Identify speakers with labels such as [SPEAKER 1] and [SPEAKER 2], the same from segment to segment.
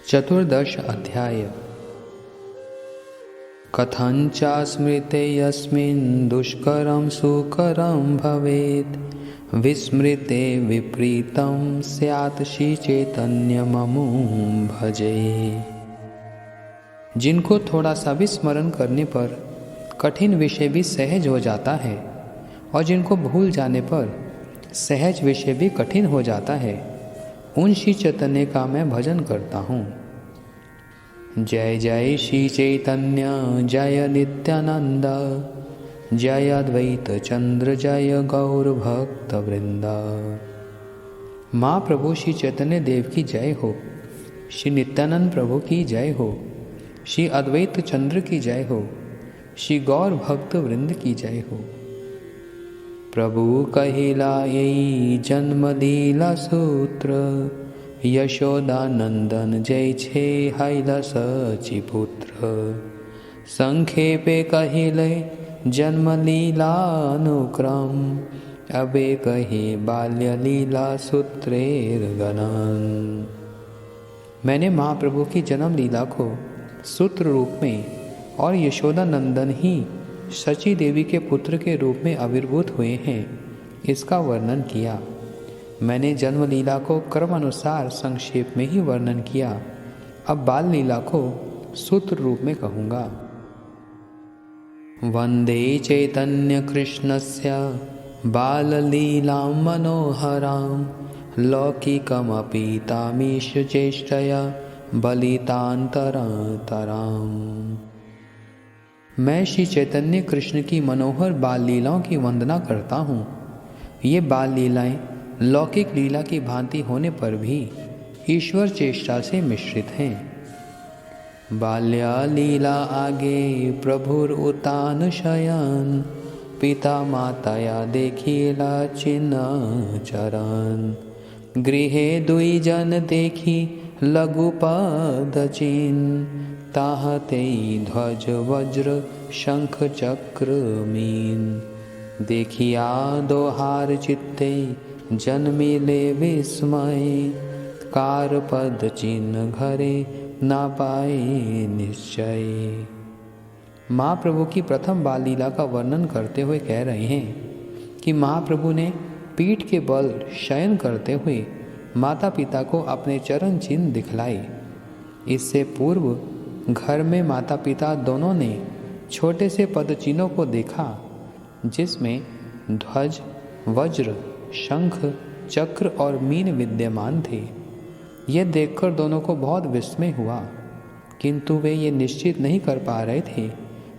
[SPEAKER 1] चतुर्दश अध्याय। कथंचा स्मृते यस्मिन् दुष्करं सुकरं भवेत् विस्मृते विपरीतं स्यात् श्री चैतन्यममुं भजे। जिनको थोड़ा सा भी स्मरण करने पर कठिन विषय भी सहज हो जाता है और जिनको भूल जाने पर सहज विषय भी कठिन हो जाता है, उन श्री चैतन्य का मैं भजन करता हूँ। जय जय श्री चैतन्य जय नित्यानंद जय अद्वैत चंद्र जय गौर भक्त वृंद। महाप्रभु श्री चैतन्य देव की जय हो, श्री नित्यानंद प्रभु की जय हो, श्री अद्वैत चंद्र की जय हो, श्री गौर भक्त वृंद की जय हो। प्रभु कहिला यही जन्म लीला सूत्र यशोदानंदन जय छे हैला सची पुत्र। संक्षेपे कहिले जन्म लीला अनुक्रम अबे कहे बाल्य लीला सूत्रेर गणन। मैंने महाप्रभु की जन्म लीला को सूत्र रूप में और यशोदानंदन ही सची देवी के पुत्र के रूप में आविर्भूत हुए हैं, इसका वर्णन किया। मैंने जन्म लीला को क्रम अनुसार संक्षेप में ही वर्णन किया। अब बाल लीला को सूत्र रूप में कहूँगा। वंदे चैतन्य कृष्णस्य बाल लीलां मनोहरां लौकिकमपि तामीश चेष्टया बलितांतरां। मैं श्री चैतन्य कृष्ण की मनोहर बाल लीलाओं की वंदना करता हूँ। ये बाल लीलाएं लौकिक लीला की भांति होने पर भी ईश्वर चेष्टा से मिश्रित हैं। बाल्या लीला आगे प्रभुर उतान शयन पिता माताया देखिला चिन्ह चरण। गृहे दुई जन देखी लघु पद चिन्ह ताहते ध्वज वज्र शंख चक्र मीन। देखिया दोहार चित्ते जन्मिले विस्मय कार पद चिन्ह घरे ना पाए निश्चय। महाप्रभु की प्रथम बाल लीला का वर्णन करते हुए कह रहे हैं कि महाप्रभु ने पीठ के बल शयन करते हुए माता पिता को अपने चरण चिन्ह दिखलाए। इससे पूर्व घर में माता पिता दोनों ने छोटे से पद चिन्हों को देखा, जिसमें ध्वज वज्र शंख चक्र और मीन विद्यमान थे। यह देखकर दोनों को बहुत विस्मय हुआ, किंतु वे ये निश्चित नहीं कर पा रहे थे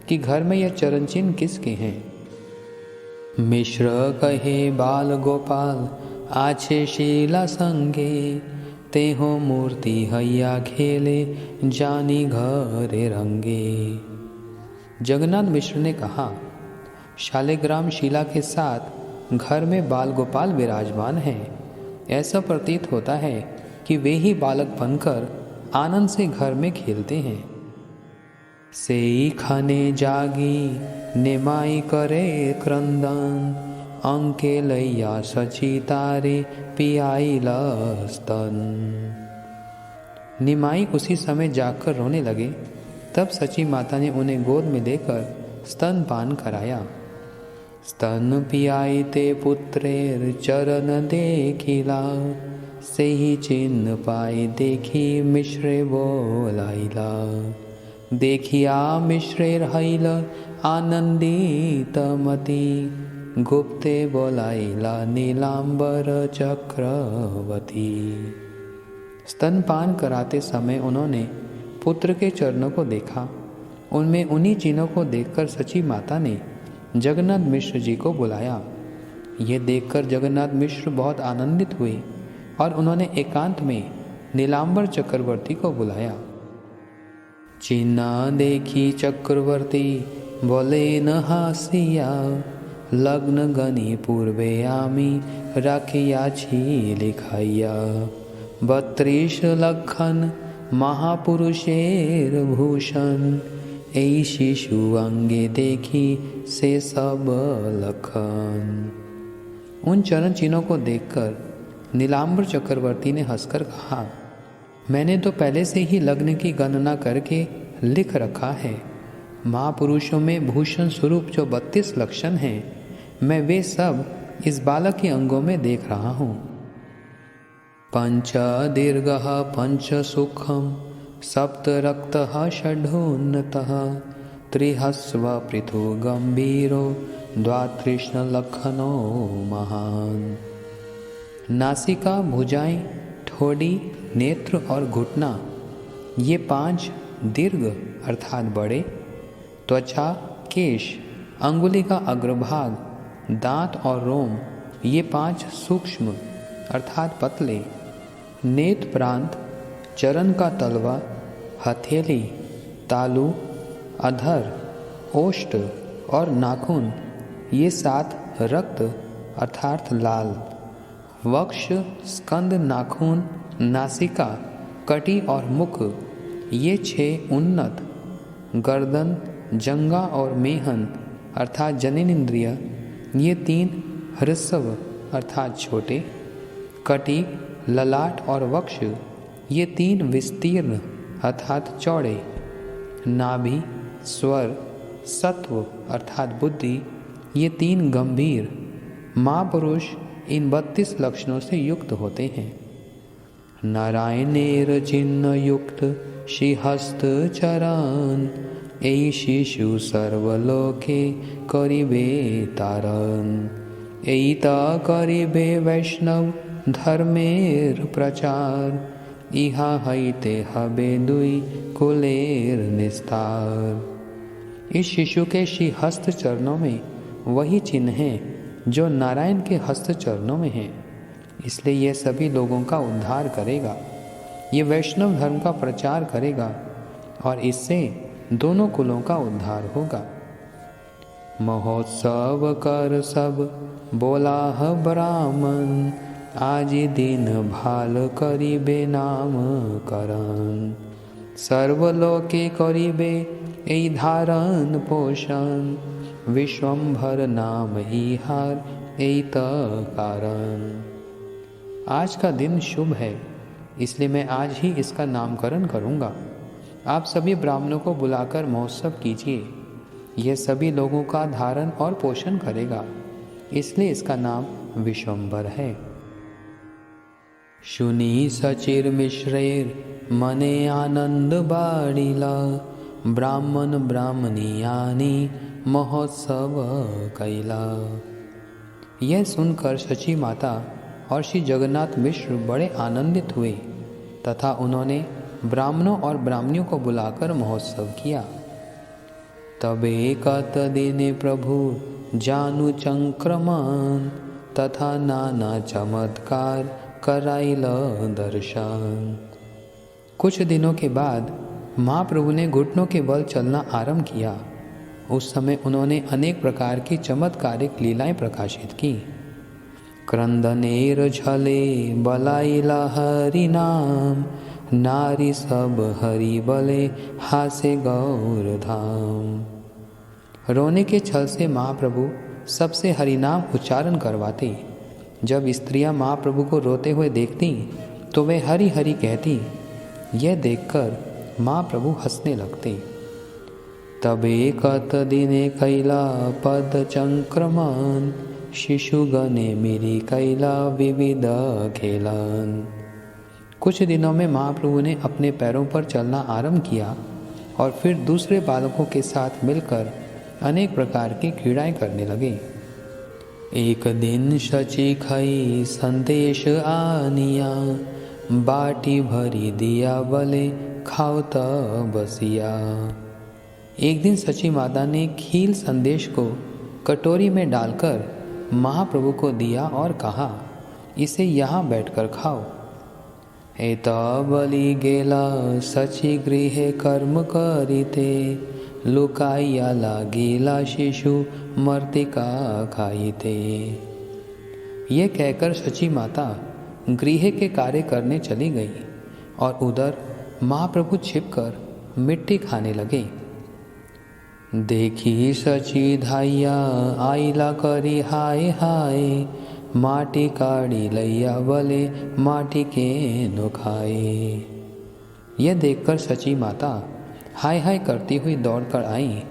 [SPEAKER 1] कि घर में यह चरण चिन्ह किसके हैं। मिश्र कहे बाल गोपाल आछे शीला संगे तेहो मूर्ति हैया खेले जानी घरे रंगे। जगन्नाथ मिश्र ने कहा, शालिग्राम शीला के साथ घर में बाल गोपाल विराजमान हैं। ऐसा प्रतीत होता है कि वे ही बालक बनकर आनंद से घर में खेलते हैं। सेई खाने जागी निमाई करे क्रंदन अंके लैया सची तारे पियाई स्तन। निमाई उसी समय जागकर रोने लगे। तब सची माता ने उन्हें गोद में लेकर स्तन पान कराया। स्तन पियाई ते पुत्रेर चरण देखिला से ही चिन्ह पाई देखी मिश्रे बोलाइला। देखिया मिश्रेर हैल आनंदित मती गुप्ते बोलाइला नीलांबर चक्रवती। स्तनपान कराते समय उन्होंने पुत्र के चरणों को देखा। उनमें उन्हीं चिन्हों को देखकर सची माता ने जगन्नाथ मिश्र जी को बुलाया। ये देखकर जगन्नाथ मिश्र बहुत आनंदित हुए और उन्होंने एकांत में नीलांबर चक्रवर्ती को बुलाया। चिन्ह देखी चक्रवर्ती बोले न हासिया लग्न गणी पूर्वे आमी राखिया छी लिखाइया। 32 लखन महापुरुषेर भूषण ऐ शिशु अंगे देखी से सब लखन। उन चरण चिन्हों को देखकर नीलांबर चक्रवर्ती ने हंसकर कहा, मैंने तो पहले से ही लग्न की गणना करके लिख रखा है। महापुरुषों में भूषण स्वरूप जो 32 लक्षण हैं, मैं वे सब इस बालक के अंगों में देख रहा हूँ। पंच दीर्घ पंच सुखम सप्त रक्त षडोन्नतः त्रिहस्व पृथु गंभीरो द्वातृष्ण लखनो महान। नासिका, भुजाएं, ठोड़ी, नेत्र और घुटना, ये 5 दीर्घ अर्थात बड़े, त्वचा, केश, अंगुली का अग्रभाग, दांत और रोम, ये 5 सूक्ष्म अर्थात पतले, नेत्र प्रांत, चरण का तलवा, हथेली, तालू, अधर, ओष्ठ और नाखून, ये 7 रक्त अर्थात लाल, वक्ष, स्कंद, नाखून, नासिका, कटी और मुख, ये 6 उन्नत, गर्दन, जंगा और मेहन अर्थात जननेंद्रिय, ये 3 हृस्व अर्थात छोटे, कटी, ललाट और वक्ष, ये 3 विस्तीर्ण अर्थात चौड़े, नाभि, स्वर, सत्व अर्थात बुद्धि, ये 3 गंभीर। महापुरुष इन 32 लक्षणों से युक्त होते हैं। नारायणेर चिन्ह युक्त श्रीहस्त चरण এই শিশু সর্বলোকে করিবে তারণ এইতা করিবে বৈষ্ণব ধর্মের প্রচার ইহা হইতে হবে দুই कुलेर निस्तार। इस शिशु के श्री हस्त चरणों में वही चिन्ह है जो नारायण के हस्त चरणों में है, इसलिए यह सभी लोगों का उद्धार करेगा। ये वैष्णव धर्म का प्रचार करेगा और इससे दोनों कुलों का उद्धार होगा। महोत्सव कर सब बोलाह ब्राह्मण आज दिन भाल करिबे नाम करन सर्वलोके करिबे এই ধারণ পোষণ विश्वम्भर नाम इहार एत कारण। आज का दिन शुभ है, इसलिए मैं आज ही इसका नामकरण करूँगा। आप सभी ब्राह्मणों को बुलाकर महोत्सव कीजिए, यह सभी लोगों का धारण और पोषण करेगा, इसलिए इसका नाम विश्वम्भर है। शुनि सचिर मिश्रेर मने आनंद बाड़िला ब्राह्मण ब्राह्मणियानी महोत्सव कैला। यह सुनकर शची माता और श्री जगन्नाथ मिश्र बड़े आनंदित हुए तथा उन्होंने ब्राह्मणों और ब्राह्मणियों को बुलाकर महोत्सव किया। तब एकत दिने प्रभु जानु चंक्रमण तथा नाना चमत्कार कराइल दर्शन। कुछ दिनों के बाद महाप्रभु ने घुटनों के बल चलना आरंभ किया। उस समय उन्होंने अनेक प्रकार की चमत्कारिक लीलाएं प्रकाशित की। क्रंदनेर झले बलाइला हरि नाम नारी सब हरि बले हासे गौर धाम। रोने के छल से महाप्रभु सबसे हरिनाम उच्चारण करवाते। जब स्त्रियां महाप्रभु को रोते हुए देखती तो वे हरि हरि कहती। यह देखकर महाप्रभु हंसने लगते। तब एकत दिने कैला पद चंक्रमण शिशु गणे मेरी कैला विविध खेलन। कुछ दिनों में महाप्रभु ने अपने पैरों पर चलना आरंभ किया और फिर दूसरे बालकों के साथ मिलकर अनेक प्रकार की क्रीड़ाएं करने लगे। एक दिन शची खई संदेश आनिया बाटी भरी दिया बले खाओ बसिया। एक दिन सची माता ने खील संदेश को कटोरी में डालकर महाप्रभु को दिया और कहा, इसे यहाँ बैठकर खाओ। एत बलि गेला सची गृहे कर्म करिते लुकाइया लागेला शिशु मर्तिका खाइते। ये कहकर सची माता गृह के कार्य करने चली गई और उधर महाप्रभु छिपकर मिट्टी खाने लगे। देखी सची धाइया आइला करी हाय हाय माटी काड़ी लैया बले माटी के नो खाए। यह देखकर सची माता हाय हाय करती हुई दौड़कर आई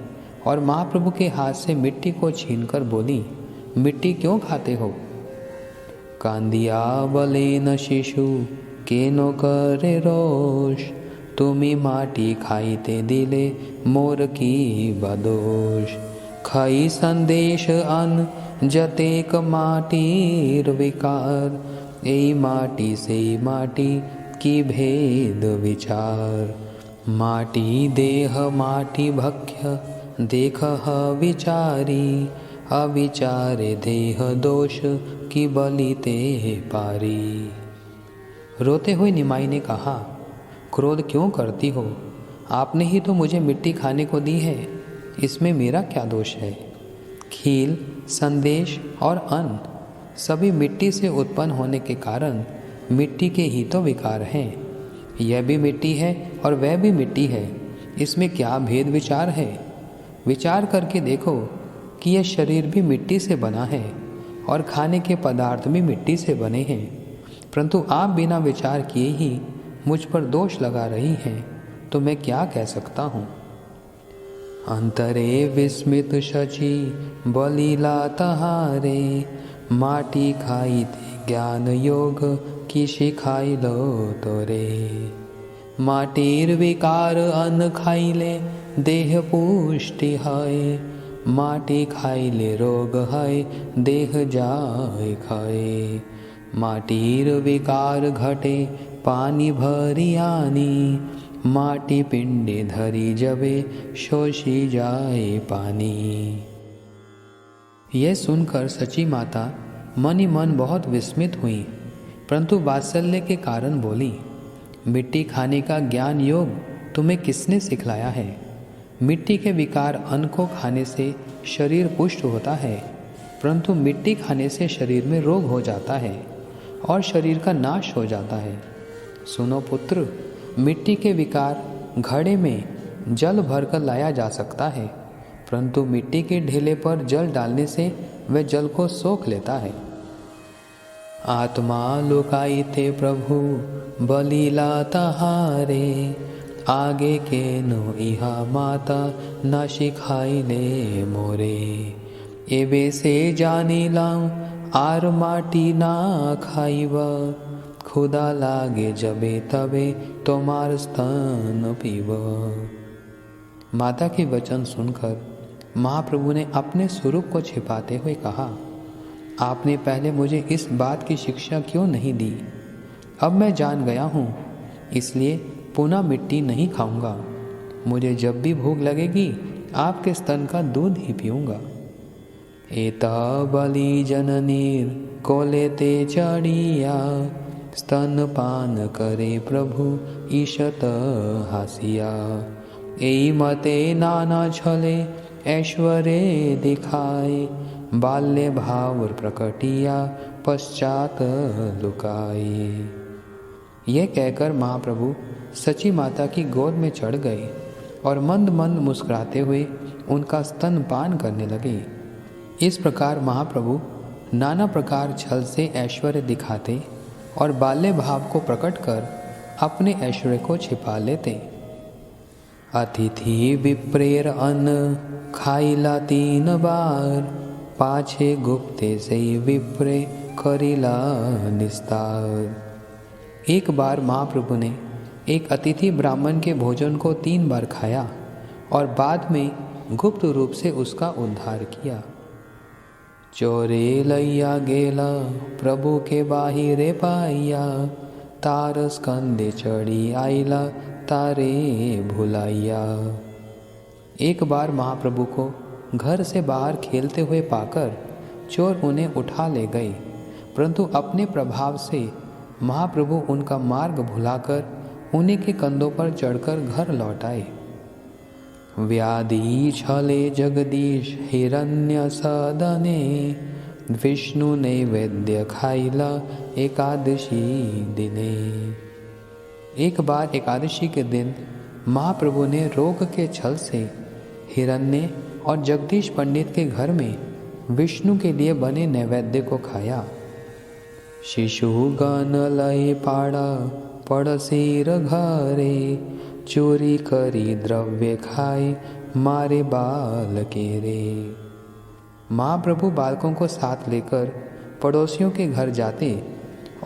[SPEAKER 1] और महाप्रभु के हाथ से मिट्टी को छीनकर बोली, मिट्टी क्यों खाते हो? कांदिया बले न शिशु के नो करे रोष, तुमी माटी खाईते दिले मोर की बदोष। खाई संदेश अन जतेक माटीर विकार, ए माटी से माटी की भेद विचार। माटी देह माटी भक्ष्य देखह विचारी, अविचारे देह दोष की बलिते पारी। रोते हुए निमाई ने कहा, क्रोध क्यों करती हो? आपने ही तो मुझे मिट्टी खाने को दी है, इसमें मेरा क्या दोष है? खील, संदेश और अन्न सभी मिट्टी से उत्पन्न होने के कारण मिट्टी के ही तो विकार हैं। यह भी मिट्टी है और वह भी मिट्टी है, इसमें क्या भेद विचार है? विचार करके देखो कि यह शरीर भी मिट्टी से बना है और खाने के पदार्थ भी मिट्टी से बने हैं, परंतु आप बिना विचार किए ही मुझ पर दोष लगा रही हैं, तो मैं क्या कह सकता हूँ? अंतरे विस्मित शची बलीला तहारे, माटी खाई ते ज्ञान योग की शिखाई लो तोरे। माटीर विकार अन्न खाइले देह पुष्टि है, माटी खाइले रोग है देह जाय खाए। माटीर विकार घटे पानी भरी आनी, माटी पिंडे धरी जबे शोषी जाए पानी। यह सुनकर सची माता मन ही मन बहुत विस्मित हुई, परंतु वात्सल्य के कारण बोली, मिट्टी खाने का ज्ञान योग तुम्हें किसने सिखलाया है? मिट्टी के विकार अन्न को खाने से शरीर पुष्ट होता है, परंतु मिट्टी खाने से शरीर में रोग हो जाता है और शरीर का नाश हो जाता है। सुनो पुत्र, मिट्टी के विकार घड़े में जल भरकर लाया जा सकता है, परंतु मिट्टी के ढेले पर जल डालने से वह जल को सोख लेता है। आत्मा लुकाई थे प्रभु बलीला तहारे, आगे के नो इहा माता न शिखाई ले मोरे। एबे से जानी लाऊं आर माटी ना खाइब, खुदा लागे जबे तबे तोमार स्तन पीब। माता के वचन सुनकर महाप्रभु ने अपने स्वरूप को छिपाते हुए कहा, आपने पहले मुझे इस बात की शिक्षा क्यों नहीं दी? अब मैं जान गया हूँ, इसलिए पुनः मिट्टी नहीं खाऊंगा। मुझे जब भी भूख लगेगी आपके स्तन का दूध ही पीऊंगा। एता बलि जननीर कोलेते चढ़िया, स्तन पान करे प्रभु ईशत हासिया। एई मते नाना छले ऐश्वर्य दिखाए, बाल्य भाव प्रकटिया पश्चात लुकाए। यह कहकर महाप्रभु सची माता की गोद में चढ़ गए और मंद मंद मुस्कुराते हुए उनका स्तन पान करने लगे। इस प्रकार महाप्रभु नाना प्रकार छल से ऐश्वर्य दिखाते और बाल्य भाव को प्रकट कर अपने ऐश्वर्य को छिपा लेते। अतिथि विप्रेर अन्न खाइला 3 बार, पाछे गुप्ते से विप्रे करिला निस्तार। एक बार महाप्रभु ने एक अतिथि ब्राह्मण के भोजन को 3 बार खाया और बाद में गुप्त रूप से उसका उद्धार किया। चोरे लैया गेला प्रभु के बाहिरे पाइया, तार स्कंदे चढ़ी आइला तारे भुलाइया। एक बार महाप्रभु को घर से बाहर खेलते हुए पाकर चोर उन्हें उठा ले गए, परंतु अपने प्रभाव से महाप्रभु उनका मार्ग भुलाकर उन्हीं के कंधों पर चढ़कर घर लौट आए। व्याधि छले जगदीश हिरण्य सदने, विष्णु नैवेद्य खाइला एकादशी दिने। एक बार एकादशी के दिन महाप्रभु ने रोग के छल से हिरण्य और जगदीश पंडित के घर में विष्णु के लिए बने नैवेद्य को खाया। शिशु गण लय पाड़ा पड़ोसीर घरे, चोरी करी द्रव्य खाए, मारे बाल के रे। महाप्रभु बालकों को साथ लेकर पड़ोसियों के घर जाते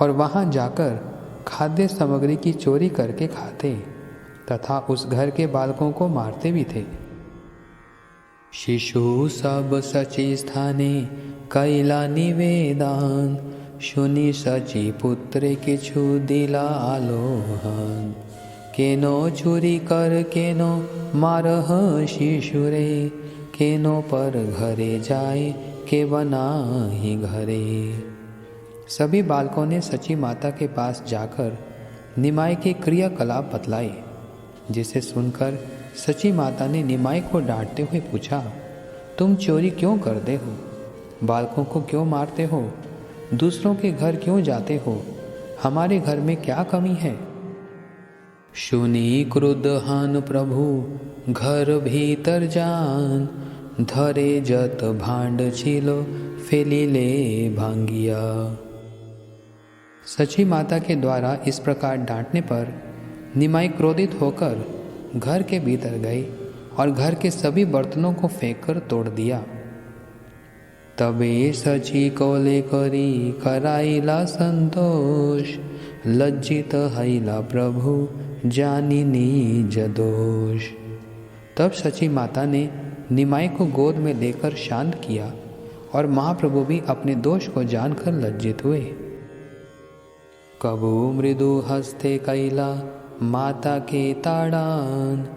[SPEAKER 1] और वहां जाकर खाद्य सामग्री की चोरी करके खाते तथा उस घर के बालकों को मारते भी थे। शिशु सब सची स्थाने कैला निवेदन, शुनि सची पुत्र किछु दिला आलोहन। केनो चोरी कर केनो मारह शिशुरे, केनो पर घरे जाए के बना ही घरे। सभी बालकों ने सची माता के पास जाकर निमाई के क्रियाकलाप बतलाए, जिसे सुनकर सची माता ने निमाई को डांटते हुए पूछा, तुम चोरी क्यों करते हो? बालकों को क्यों मारते हो? दूसरों के घर क्यों जाते हो? हमारे घर में क्या कमी है? शुनि क्रुद्ध हान प्रभु घर भीतर जान, धरे जत भांड छिलो फेलिले भांगिया। सची माता के द्वारा इस प्रकार डांटने पर निमाई क्रोधित होकर घर के भीतर गई और घर के सभी बर्तनों को फेंककर तोड़ दिया। तबे सची कोले करी कराइला संतोष, लज्जित हईला प्रभु जानी निज दोष। तब सची माता ने निमाई को गोद में लेकर शांत किया और महाप्रभु भी अपने दोष को जानकर लज्जित हुए। कबू मृदु हस्ते कैला माता के ताड़ान,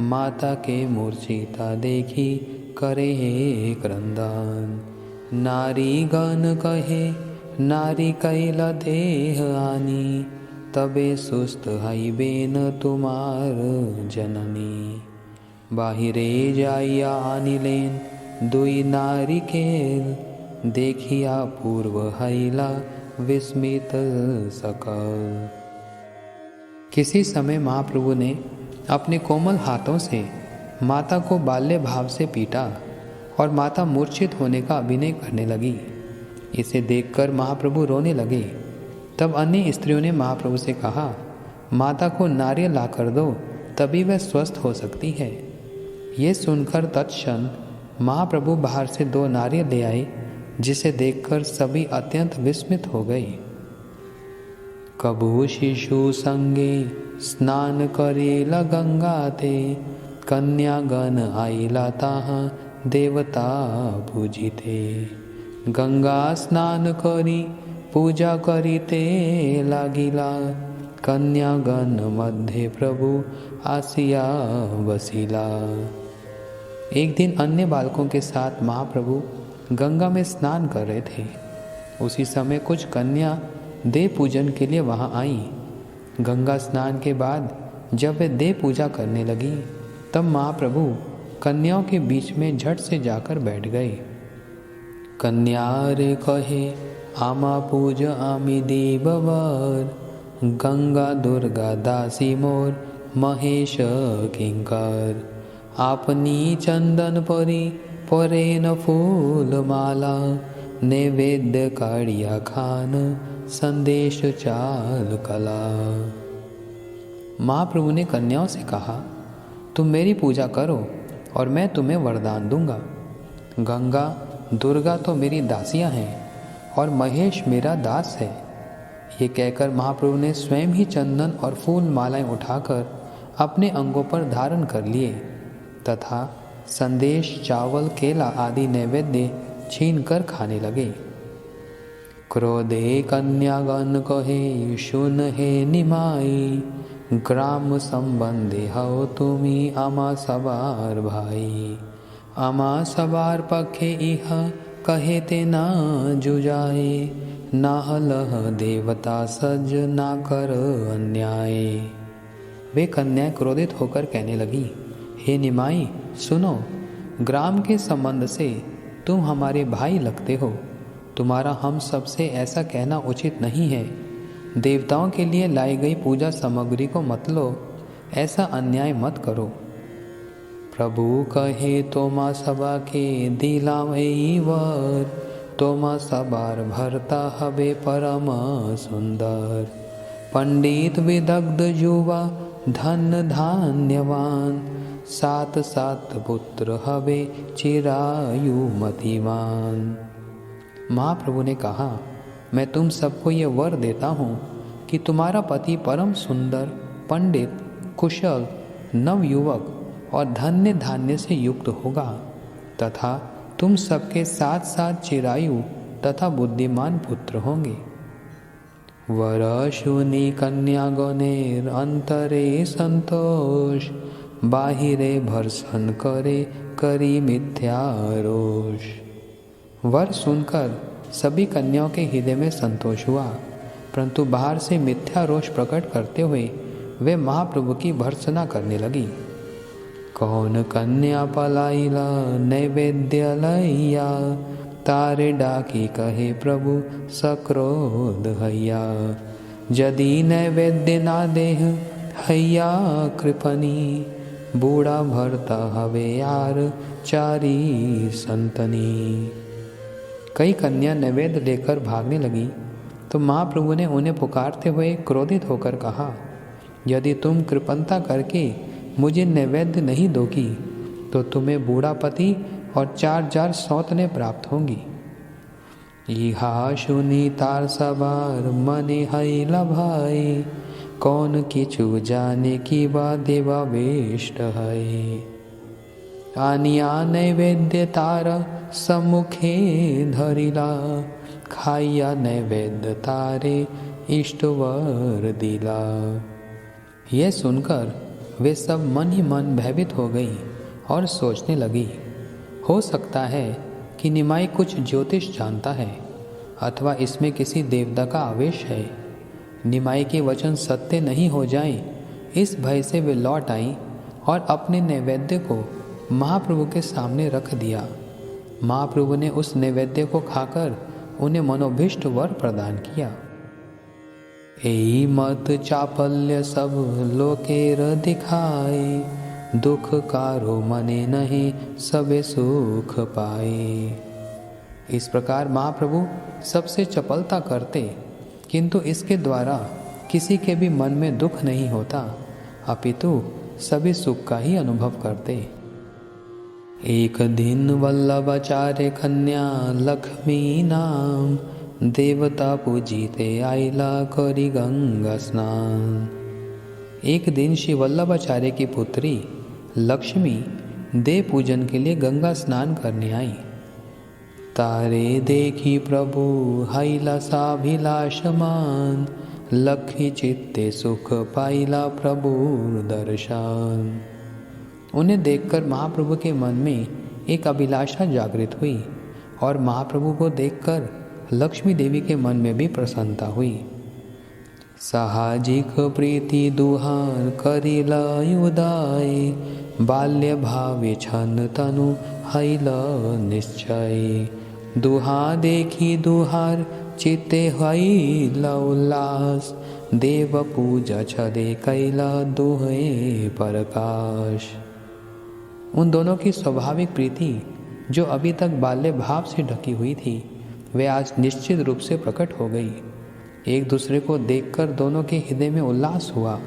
[SPEAKER 1] माता के मूर्छिता देखी करे हे क्रंदन। नारी गण कहे नारी कैला देह आनी, तबे सुस्त हई बेन तुमार जननी। बाहिरे जाइया आनिलेन दुई नारी केल, देखिया पूर्व हईला विस्मित सकल। किसी समय महाप्रभु ने अपने कोमल हाथों से माता को बाल्य भाव से पीटा और माता मूर्छित होने का अभिनय करने लगी। इसे देखकर महाप्रभु रोने लगे। तब अन्य स्त्रियों ने महाप्रभु से कहा, माता को नारियल ला कर दो, तभी वह स्वस्थ हो सकती है। ये सुनकर तत्क्षण महाप्रभु बाहर से 2 नारियल ले आए, जिसे देखकर सभी अत्यंत विस्मित हो गए। कबू शिशु संगे स्नान करेला गंगाते, कन्यागण आइला ताहा देवता पूजिते। गंगा स्नान करी पूजा करीते लागिला, कन्यागण मध्य प्रभु आसिया वसीला। एक दिन अन्य बालकों के साथ महाप्रभु गंगा में स्नान कर रहे थे। उसी समय कुछ कन्या देव पूजन के लिए वहां आई। गंगा स्नान के बाद जब वे देव पूजा करने लगी, तब महाप्रभु कन्याओं के बीच में झट से जाकर बैठ गए। कन्या रे कहे आमा पूज आमी देववर, गंगा दुर्गा दासी मोर महेश किंकर। आपनी चंदन परी परे न फूल माला, नैवेद्य काड़िया खान संदेश चाल कला। महाप्रभु ने कन्याओं से कहा, तुम मेरी पूजा करो और मैं तुम्हें वरदान दूंगा। गंगा दुर्गा तो मेरी दासियां हैं और महेश मेरा दास है। ये कहकर महाप्रभु ने स्वयं ही चंदन और फूल मालाएं उठाकर अपने अंगों पर धारण कर लिए तथा संदेश चावल केला आदि नैवेद्य छीन कर खाने लगे। क्रोधे कन्यागण कहे सुन हे निमाई, ग्राम संबंधे हो तुमी आमा सवार भाई। आमा सवार पखे इह कहे ते ना जुजाए, ना लह देवता सज ना कर अन्याय। वे कन्याएं क्रोधित होकर कहने लगी, हे निमाई सुनो, ग्राम के संबंध से तुम हमारे भाई लगते हो। तुम्हारा हम सबसे ऐसा कहना उचित नहीं है। देवताओं के लिए लाई गई पूजा सामग्री को मत लो, ऐसा अन्याय मत करो। प्रभु कहे तोमा सभा के दिलावई वर, तोमा सबार भरता हबे परम सुंदर। पंडित विदग्ध युवा धन धान्यवान, सात सात पुत्र हवे चिरायु मतिमान। महाप्रभु ने कहा, मैं तुम सबको ये वर देता हूँ कि तुम्हारा पति परम सुंदर, पंडित, कुशल, नवयुवक और धन्य धान्य से युक्त होगा तथा तुम सबके साथ साथ चिरायु तथा बुद्धिमान पुत्र होंगे। वरशुनि कन्या गणेर अंतरे संतोष, बाहिरे भर्सन करे करी मिथ्यारोष। वर सुनकर सभी कन्याओं के हृदय में संतोष हुआ, परंतु बाहर से मिथ्या रोष प्रकट करते हुए वे महाप्रभु की भर्त्सना करने लगी। कौन कन्या पलाइला नैवेद्य लैया, तारे डाकी कहे प्रभु सक्रोध हैया। यदि नैवेद्य ना देह हैया कृपनी, बूढ़ा भरता हवे यार चारी संतनी। कई कन्या नैवेद्य लेकर भागने लगी तो महाप्रभु ने उन्हें पुकारते हुए क्रोधित होकर कहा, यदि तुम कृपणता करके मुझे नैवेद्य नहीं दोगी तो तुम्हें बूढ़ा पति और 4 सौतने प्राप्त होंगी। इहा सुनी तार सवार मने हैला भाई, कौन किछु जाने की बा देवा वेष्ट है। आनिया नैवेद्य तार सम्मुखे धरिला, खाइया नैवेद्य तारे इष्टवर दिला। यह सुनकर वे सब मन ही मन भयभीत हो गई और सोचने लगी, हो सकता है कि निमाई कुछ ज्योतिष जानता है अथवा इसमें किसी देवता का आवेश है। निमाई के वचन सत्य नहीं हो जाएं, इस भय से वे लौट आई और अपने नैवेद्य को महाप्रभु के सामने रख दिया। महाप्रभु ने उस नैवेद्य को खाकर उन्हें मनोभीष्ट वर प्रदान किया। एई मत चापल्य सब लोकेर दिखाए, दुख कारो मने नहीं सबे सुख पाए। इस प्रकार महाप्रभु सबसे चपलता करते, किंतु इसके द्वारा किसी के भी मन में दुख नहीं होता, अपितु सभी सुख का ही अनुभव करते। एक दिन वल्लभाचार्य कन्या लक्ष्मी नाम, देवता पूजीते आइला करी गंगा स्नान। एक दिन श्री वल्लभाचार्य की पुत्री लक्ष्मी देव पूजन के लिए गंगा स्नान करने आई। तारे देखी प्रभु हैला साभिलाषमान, लखी चित्ते सुख पाइला प्रभु दर्शन। उन्हें देखकर महाप्रभु के मन में एक अभिलाषा जागृत हुई और महाप्रभु को देखकर लक्ष्मी देवी के मन में भी प्रसन्नता हुई। साहजिक प्रीति दुहार करिला उदाय, बाल्य भावे छन तनु हैल निश्चय। दुहा देखी दुहार चित्ते हैल उल्लास, देव पूजा छदे कैला दुहे प्रकाश। उन दोनों की स्वाभाविक प्रीति जो अभी तक बाल्य भाव से ढकी हुई थी, वे आज निश्चित रूप से प्रकट हो गई। एक दूसरे को देखकर दोनों के हृदय में उल्लास हुआ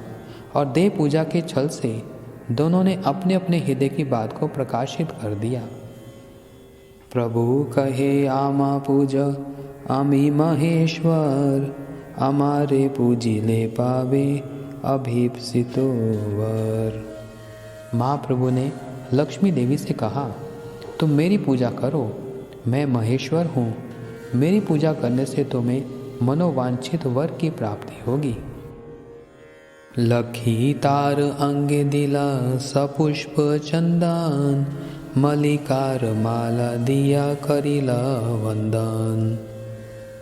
[SPEAKER 1] और देव पूजा के छल से दोनों ने अपने अपने हृदय की बात को प्रकाशित कर दिया। प्रभु कहे आमा पूजा आमी महेश्वर, हमारे पूजी ले पावे अभीप्सितो वर। महाप्रभु ने लक्ष्मी देवी से कहा, तुम मेरी पूजा करो, मैं महेश्वर हूँ, मेरी पूजा करने से तुम्हें मनोवांछित वर की प्राप्ति होगी। लखी तार अंगे दिला सपुष्प चंदन, मलिकार माला दिया करिला वंदन।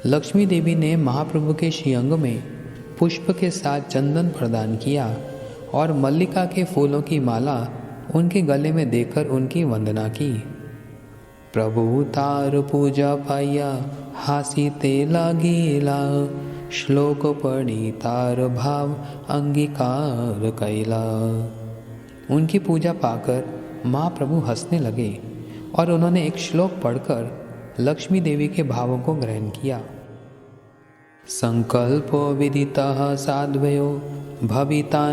[SPEAKER 1] लक्ष्मी देवी ने महाप्रभु के श्रीअंग में पुष्प के साथ चंदन प्रदान किया और मल्लिका के फूलों की माला उनके गले में देकर उनकी वंदना की। प्रभु तार पूजा पाया हासी ते लागेला, श्लोक पढ़ी तार भाव अंगीकार कैला। उनकी पूजा पाकर महाप्रभु हंसने लगे और उन्होंने एक श्लोक पढ़कर लक्ष्मी देवी के भावों को ग्रहण किया। संकल्पो विदितः साध्वयो भवितानामदर्शनं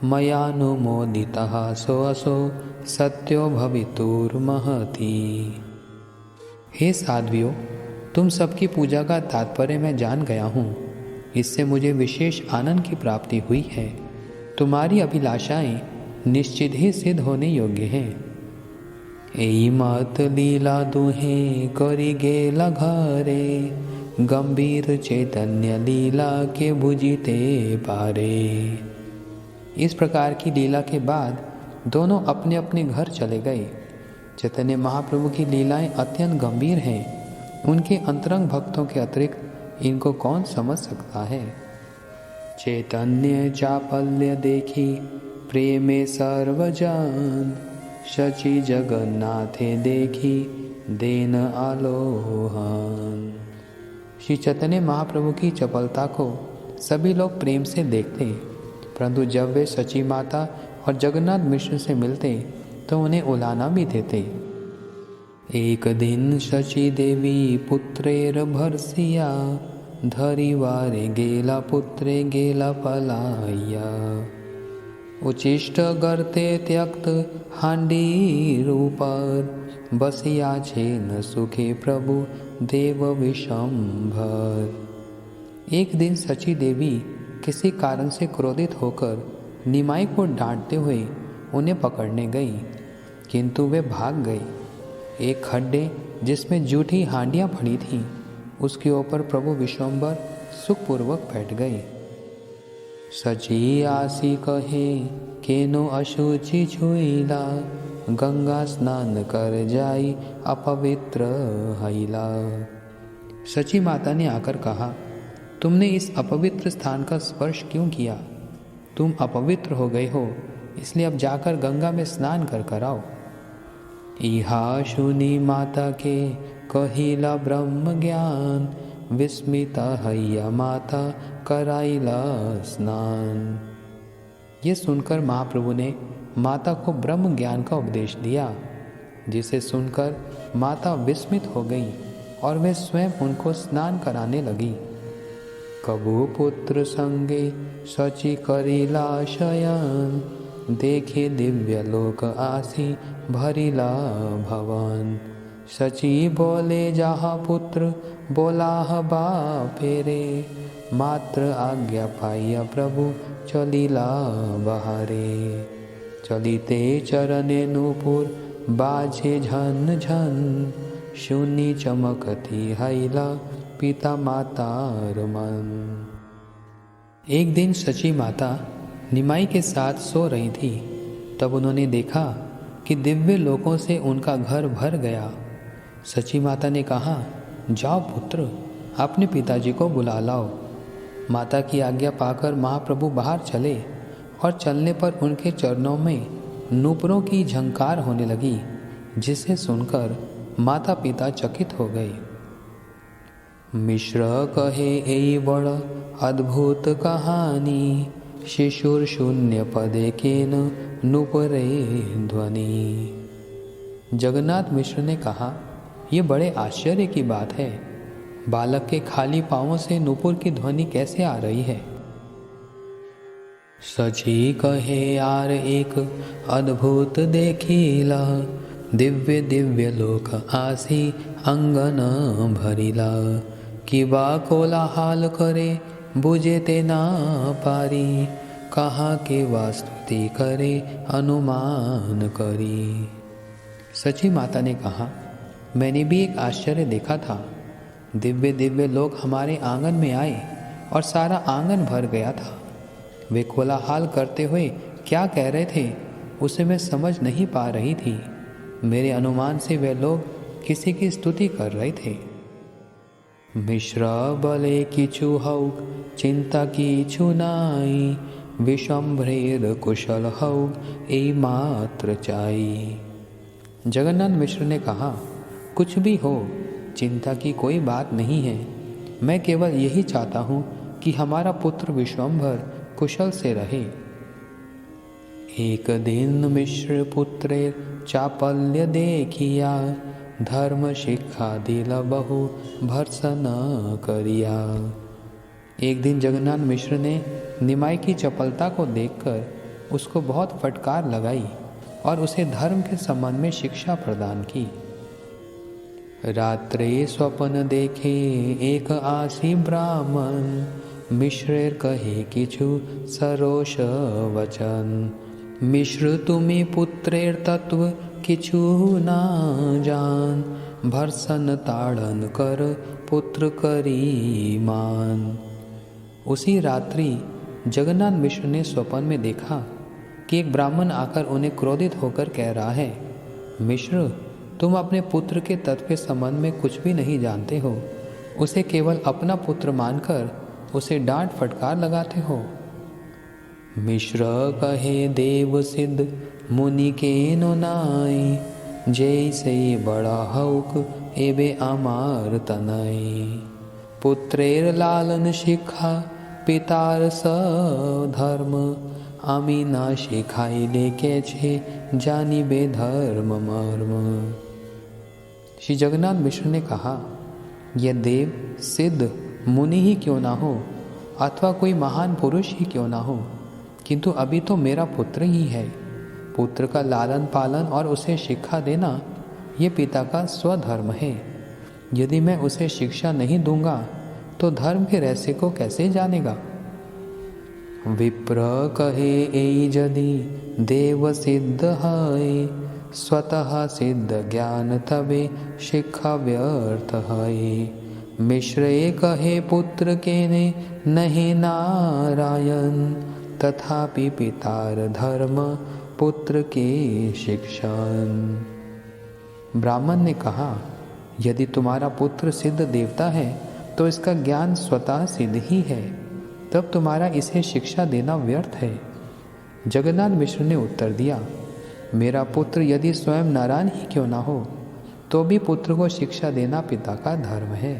[SPEAKER 1] मयानुमोदितः सोऽसो सत्यो भवितुर्महति। हे साध्वियों, तुम सबकी पूजा का तात्पर्य मैं जान गया हूँ। इससे मुझे विशेष आनंद की प्राप्ति हुई है। तुम्हारी अभिलाषाएं निश्चित ही सिद्ध होने योग्य हैं। एई मत लीला दुहे करी गेला घरे, गंभीर चैतन्य लीला के बुझिते पारे। इस प्रकार की लीला के बाद दोनों अपने अपने घर चले गए। चैतन्य महाप्रभु की लीलाएं अत्यंत गंभीर हैं। उनके अंतरंग भक्तों के अतिरिक्त इनको कौन समझ सकता है। चैतन्य चापल्य देखी प्रेमे सर्वजन, शचि जगन्नाथे देखी देन आलोहन। श्री चैतन्य महाप्रभु की चपलता को सभी लोग प्रेम से देखते, परंतु जब वे सची माता और जगन्नाथ मिश्र से मिलते तो उन्हें उलाना भी देते। एक दिन शची देवी पुत्रेर भरसिया, धरी वारे गेला पुत्रे गेला पलाया। उचिष्ट गर्ते त्यक्त हांडी रूपर, बसिया छे न सुखे प्रभु देव विशंभर। एक दिन सची देवी किसी कारण से क्रोधित होकर निमाई को डांटते हुए उन्हें पकड़ने गई, किंतु वे भाग गई। एक खड्डे जिसमें जूठी हांडियां पड़ी थीं, उसके ऊपर प्रभु विश्वम्भर सुखपूर्वक बैठ गए। सची आसी कहे केनो अशुचि छुईला, गंगा स्नान कर जाई अपवित्र हईला। सची माता ने आकर कहा, तुमने इस अपवित्र स्थान का स्पर्श क्यों किया? तुम अपवित्र हो गए हो, इसलिए अब जाकर गंगा में स्नान कर आओ। इहा सुनी माता के कहिला ब्रह्म ज्ञान, विस्मिता हैया माता कराइला स्नान। ये सुनकर महाप्रभु ने माता को ब्रह्म ज्ञान का उपदेश दिया, जिसे सुनकर माता विस्मित हो गई और वे स्वयं उनको स्नान कराने लगी। कबू पुत्र संगे सची करिला शयन, देखे दिव्य लोक आसी भरिला भवन। सची बोले जहा पुत्र बोलाह बापेरे, मात्र आज्ञा पाइया प्रभु चलिला बहारे। चलिते चरणे नूपुर बाजे झन झन, शूनी चमकती हैला पिता मातार मन। एक दिन सची माता निमाई के साथ सो रही थी। तब उन्होंने देखा कि दिव्य लोकों से उनका घर भर गया। सची माता ने कहा, जाओ पुत्र, अपने पिताजी को बुला लाओ। माता की आज्ञा पाकर महाप्रभु बाहर चले और चलने पर उनके चरणों में नूपुरों की झंकार होने लगी, जिसे सुनकर माता पिता चकित हो गए। मिश्र कहे ए बड़ अद्भुत कहानी, शिशुर शून्य पदे केन नूपुरे ध्वनि। जगन्नाथ मिश्र ने कहा, ये बड़े आश्चर्य की बात है। बालक के खाली पांवों से नूपुर की ध्वनि कैसे आ रही है? सची कहे यार एक अद्भुत देखिला, दिव्य दिव्य लोक आसी अंगन भरिला। किबा कोलाहल करे बुझे ते ना पारी, कहाँ के वास्तुति करे अनुमान करी। सची माता ने कहा, मैंने भी एक आश्चर्य देखा था। दिव्य दिव्य लोग हमारे आंगन में आए और सारा आंगन भर गया था। वे कोलाहल करते हुए क्या कह रहे थे उसे मैं समझ नहीं पा रही थी। मेरे अनुमान से वे लोग किसी की स्तुति कर रहे थे। मिश्र बले किछु हौक चिंता किछु नाई, विशंभ्रेर कुशल हौक ए मात्र चाई। जगन्नाथ मिश्र ने कहा, कुछ भी हो, चिंता की कोई बात नहीं है। मैं केवल यही चाहता हूँ कि हमारा पुत्र विश्वम्भर कुशल से रहे। एक दिन मिश्र पुत्रे चापल्य देखिया, धर्म शिक्षा दिल बहु भर्सन करिया। एक दिन जगन्नाथ मिश्र ने निमाई की चपलता को देखकर उसको बहुत फटकार लगाई और उसे धर्म के संबंध में शिक्षा प्रदान की। रात्रे स्वप्न देखे एक आसी ब्राह्मण, मिश्रेर कहे किछु सरोष वचन। मिश्र तुम्हें पुत्रेर तत्व किछु ना जान, भर्सन ताड़न कर पुत्र करी मान। उसी रात्रि जगन्नाथ मिश्र ने स्वप्न में देखा कि एक ब्राह्मण आकर उन्हें क्रोधित होकर कह रहा है, मिश्र तुम अपने पुत्र के तत्व के संबंध में कुछ भी नहीं जानते हो, उसे केवल अपना पुत्र मानकर उसे डांट फटकार लगाते हो। मिश्र कहे देव सिद्ध मुनि के नो नाई, जैसे बड़ा हौक एबे अमार तनई। पुत्रेर लालन शिक्षा पितार सधर्म, आमी ना शिखाइले के छे जानिबे धर्म मर्म। श्री जगन्नाथ मिश्र ने कहा, यह देव सिद्ध मुनि ही क्यों ना हो अथवा कोई महान पुरुष ही क्यों ना हो, किंतु अभी तो मेरा पुत्र ही है। पुत्र का लालन पालन और उसे शिक्षा देना ये पिता का स्वधर्म है। यदि मैं उसे शिक्षा नहीं दूंगा तो धर्म के रहस्य को कैसे जानेगा। विप्र कहे ए यदि देव सिद्ध है, स्वतः सिद्ध ज्ञान तबे शिक्षा व्यर्थ है। मिश्र कहे पुत्र के ने नहीं नारायण, तथापि पितार धर्म पुत्र के शिक्षण। ब्राह्मण ने कहा, यदि तुम्हारा पुत्र सिद्ध देवता है तो इसका ज्ञान स्वतः सिद्ध ही है, तब तुम्हारा इसे शिक्षा देना व्यर्थ है। जगन्नाथ मिश्र ने उत्तर दिया, मेरा पुत्र यदि स्वयं नारायण ही क्यों ना हो तो भी पुत्र को शिक्षा देना पिता का धर्म है।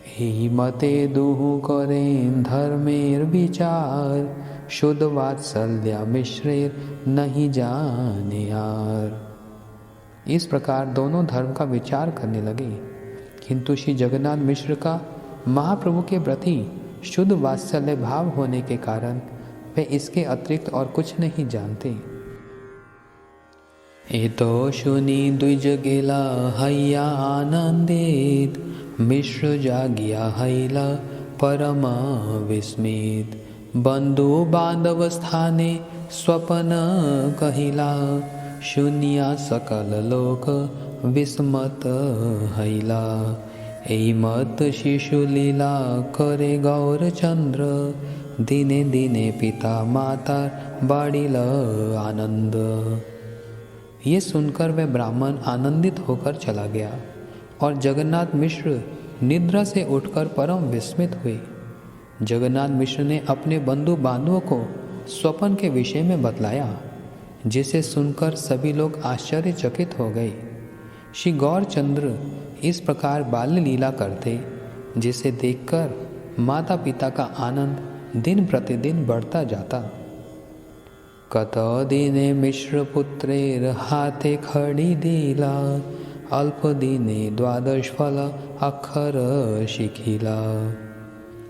[SPEAKER 1] ही मते दुहु करें धर्मेर विचार, शुद्ध वात्सल्य मिश्रेर नहीं जाने यार। इस प्रकार दोनों धर्म का विचार करने लगे, किंतु श्री जगन्नाथ मिश्र का महाप्रभु के प्रति शुद्ध वात्सल्य भाव होने के कारण वे इसके अतिरिक्त और कुछ नहीं जानते। एतो शुनि द्विज गेला हैया आनंदित, मिश्र जागिया हैला परमा विस्मित। बंधु बांधव स्थाने स्वपन कहिला, शून्या सकल लोक विस्मत हैला। एई मत शिशु लीला करे गौर चंद्र, दिने दिने पिता माता बाड़िल आनंद। ये सुनकर वह ब्राह्मण आनंदित होकर चला गया और जगन्नाथ मिश्र निद्रा से उठकर परम विस्मित हुए। जगन्नाथ मिश्र ने अपने बंधु बांधवों को स्वप्न के विषय में बतलाया, जिसे सुनकर सभी लोग आश्चर्यचकित हो गए। श्री गौरचंद्र इस प्रकार बाल्य लीला करते, जिसे देखकर माता पिता का आनंद दिन प्रतिदिन बढ़ता जाता। कत दिने मिश्र पुत्रेर हाथे खड़ी दिला, अल्प दिने द्वादश फल अक्षर शिखिला।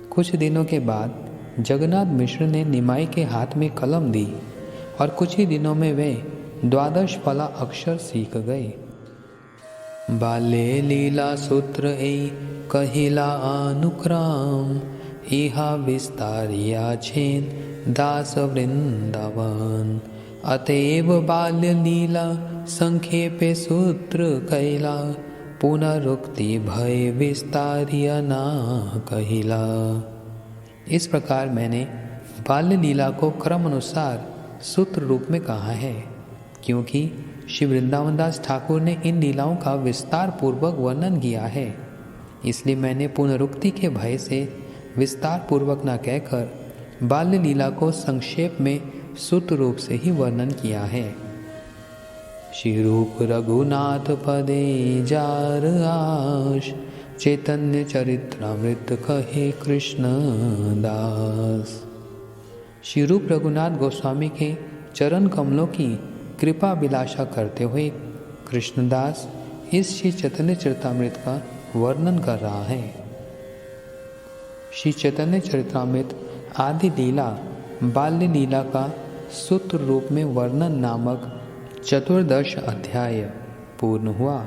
[SPEAKER 1] कुछ दिनों के बाद जगन्नाथ मिश्र ने निमाई के हाथ में कलम दी और कुछ ही दिनों में वे द्वादश फला अक्षर सीख गए। बाल्ये लीला सूत्र ए कहिला अनुक्राम, इहा विस्तारिया छेन दास वृंदावन। अतएव बाल्य लीला संक्षेपे सूत्र कैला, पुनरुक्ति भय विस्तारिया ना कहिला। इस प्रकार मैंने बाल्य लीला को क्रम अनुसार सूत्र रूप में कहा है, क्योंकि श्री वृंदावन दास ठाकुर ने इन लीलाओं का विस्तार पूर्वक वर्णन किया है। इसलिए मैंने पुनरुक्ति के भय से विस्तार पूर्वक न कहकर बाल्य लीला को संक्षेप में सूत्र रूप से ही वर्णन किया है। श्री रूप रघुनाथ पदे जार आश, चैतन्य चरित्रामृत कहे कृष्ण दास। श्री रूप रघुनाथ गोस्वामी के चरण कमलों की कृपा विलासा करते हुए कृष्णदास इस श्री चैतन्य चरितामृत का वर्णन कर रहा है। श्री चैतन्य चरितामृत आदि लीला बाल्य लीला का सूत्र रूप में वर्णन नामक 14 अध्याय पूर्ण हुआ।